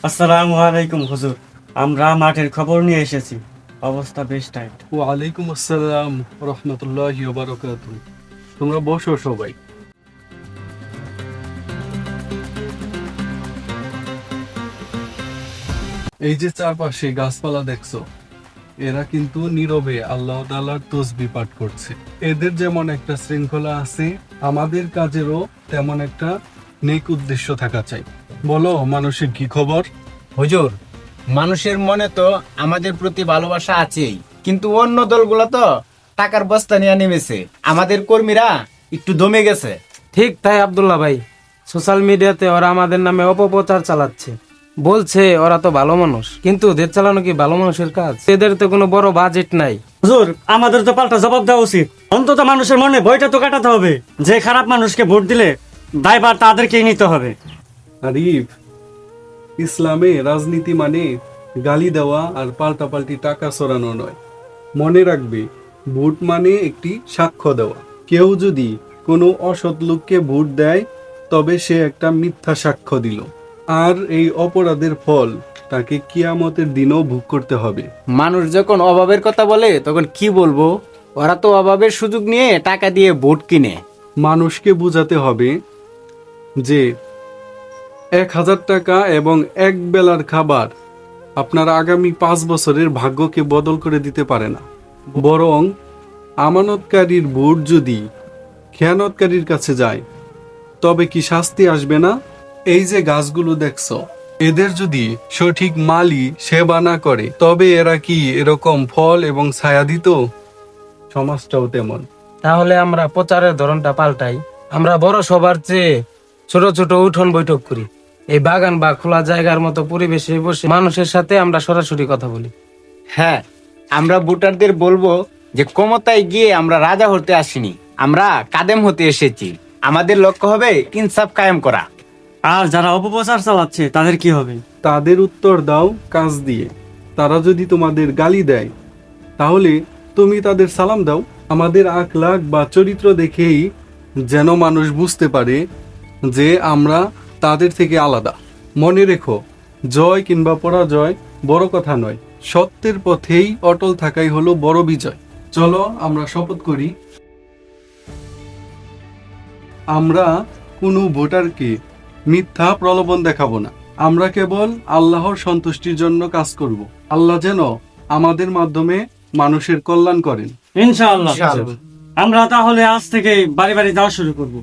আসসালামু আলাইকুম হুজুর, আমরা মাঠের খবর নিয়ে এসেছি। অবস্থা বেশ টাইট। ওয়ালাইকুম আসসালাম রহমতুল্লাহি ওয়া বারাকাতুহু। তোমরা বসো সবাই। এই যে চারপাশে গাছপালা দেখছো, এরা কিন্তু নীরবে আল্লাহ তাআলার তসবিহ পাঠ করছে। এদের যেমন একটা শৃঙ্খলা আছে, আমাদের কাজেরও তেমন একটা নেক উদ্দেশ্য থাকা চাই। বলো, মানুষের কি খবর? হুজুর, মানুষের মনে তো আমাদের প্রতি ভালোবাসা আছেই, কিন্তু অন্য দলগুলো তো টাকার বস্তা নিয়ে নেমেছে। আমাদের কর্মীরা একটু দমে গেছে। ঠিক তাই আব্দুল্লাহ ভাই, সোশ্যাল মিডিয়াতে ওরা আমাদের নামে অপপ্রচার চালাচ্ছে। বলছে ওরা তো ভালো মানুষ, কিন্তু দেশ চালানো কি ভালো মানুষের কাজ? এদের তো কোনো বড় বাজেট নাই। হুজুর, আমাদের তো পাল্টা জবাব দেওয়া উচিত। অন্তত মানুষের মনে ভয়টা তো কাটাতে হবে যে খারাপ মানুষকে ভোট দিলে দায়ভার তাদেরকেই নিতে হবে। আরিফ, ইসলামে রাজনীতি মানে গালি দেওয়া আর পাল্টাপাল্টি টাকা চড়ানো নয়। মনে রাখবে, ভোট মানে একটি সাক্ষ্য দেওয়া। কেউ যদি কোনো অসৎ লোককে ভোট দেয়, তবে সে একটা মিথ্যা সাক্ষ্য দিল, আর এই অপরাধের ফল তাকে কিয়ামতের দিনও ভোগ করতে হবে। মানুষ যখন অভাবের কথা বলে তখন কি বলবো? ওরা তো অভাবের সুযোগ নিয়ে টাকা দিয়ে ভোট কিনে। মানুষকে বোঝাতে হবে যে 1,000 টাকা এবং এক বেলার খাবার আপনার আগামী 5 বছরের ভাগ্যকে বদল করে দিতে পারে না। বরং আমানতকারীর ভোট যদি খেয়ানতকারীর কাছে যায়, তবে কি শাস্তি আসবে না? এই যে গাছগুলো দেখছো, এদের যদি সঠিক মালি সেবা না করে, তবে এরা কি এরকম ফল এবং ছায়া দিত? সমাজটাও তেমন। তাহলে আমরা প্রচারের ধরনটা পাল্টাই। আমরা বড় সবার চেয়ে ছোট ছোট উঠোন বৈঠক করি। এই বাগান বা খোলা জায়গার মতো পরিবেশে বসে মানুষের সাথে আমরা সরাসরি কথা বলি। হ্যাঁ, আমরা ভোটারদের বলবো যে ক্ষমতায় গিয়ে আমরা রাজা হতে আসিনি, আমরা কাদেম হতে এসেছি। আমাদের লক্ষ্য হবে ইনসাফ কায়েম করা। আর যারা অপপ্রচার চালাচ্ছে তাদের কি হবে? তাদের উত্তর দাও কাজ দিয়ে। তারা যদি তোমাদের গালি দেয়, তাহলে তুমি তাদের সালাম দাও। আমাদের আখলাক বা চরিত্র দেখেই যেন মানুষ বুঝতে পারে যে আমরা তাদের থেকে আলাদা। মনে রেখো, জয় কিংবা পরাজয় বড় কথা নয়, সত্যের পথেই অটল থাকাই হলো বড় বিজয়। চলো আমরা শপথ করি, আমরা কোনো ভোটারকে মিথ্যা প্রলোভন দেখাবো না। আমরা কেবল আল্লাহর সন্তুষ্টির জন্য কাজ করব। আল্লাহ যেন আমাদের মাধ্যমে মানুষের কল্যাণ করেন। ইনশাআল্লাহ। আমরা তাহলে আজ থেকে বাড়ি বাড়ি যাওয়া শুরু করব।